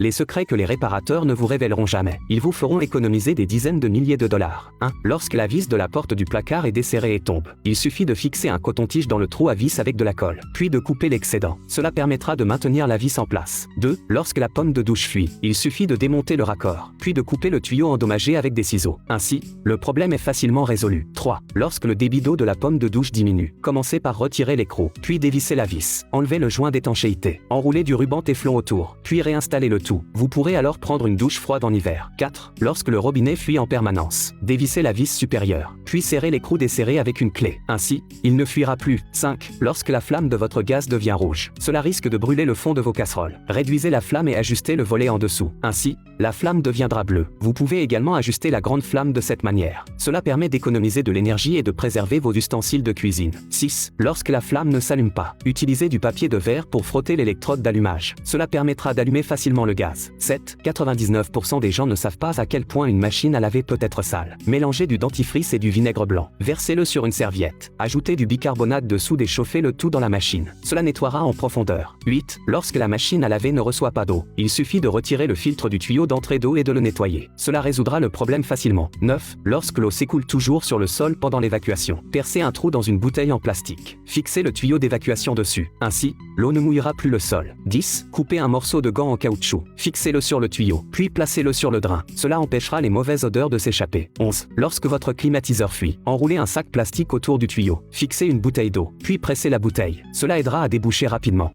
Les secrets que les réparateurs ne vous révéleront jamais. Ils vous feront économiser des dizaines de milliers de dollars. 1. Lorsque la vis de la porte du placard est desserrée et tombe, il suffit de fixer un coton-tige dans le trou à vis avec de la colle, puis de couper l'excédent. Cela permettra de maintenir la vis en place. 2. Lorsque la pomme de douche fuit, il suffit de démonter le raccord, puis de couper le tuyau endommagé avec des ciseaux. Ainsi, le problème est facilement résolu. 3. Lorsque le débit d'eau de la pomme de douche diminue, commencez par retirer l'écrou, puis dévisser la vis. Enlevez le joint d'étanchéité. Enroulez du ruban téflon autour, puis réinstallez le tout. Vous pourrez alors prendre une douche froide en hiver. 4. Lorsque le robinet fuit en permanence, dévissez la vis supérieure, puis serrez l'écrou desserré avec une clé. Ainsi, il ne fuira plus. 5. Lorsque la flamme de votre gaz devient rouge, cela risque de brûler le fond de vos casseroles. Réduisez la flamme et ajustez le volet en dessous. Ainsi, la flamme deviendra bleue. Vous pouvez également ajuster la grande flamme de cette manière. Cela permet d'économiser de l'énergie et de préserver vos ustensiles de cuisine. 6. Lorsque la flamme ne s'allume pas, utilisez du papier de verre pour frotter l'électrode d'allumage. Cela permettra d'allumer facilement le gaz. 7. 99% des gens ne savent pas à quel point une machine à laver peut être sale. Mélangez du dentifrice et du vinaigre blanc. Versez-le sur une serviette. Ajoutez du bicarbonate de soude et chauffez le tout dans la machine. Cela nettoiera en profondeur. 8. Lorsque la machine à laver ne reçoit pas d'eau, il suffit de retirer le filtre du tuyau d'entrée d'eau et de le nettoyer. Cela résoudra le problème facilement. 9. Lorsque l'eau s'écoule toujours sur le sol pendant l'évacuation, percez un trou dans une bouteille en plastique. Fixez le tuyau d'évacuation dessus. Ainsi, l'eau ne mouillera plus le sol. 10. Coupez un morceau de gant en caoutchouc. Fixez-le sur le tuyau, puis placez-le sur le drain. Cela empêchera les mauvaises odeurs de s'échapper. 11. Lorsque votre climatiseur fuit, enroulez un sac plastique autour du tuyau. Fixez une bouteille d'eau, puis pressez la bouteille. Cela aidera à déboucher rapidement.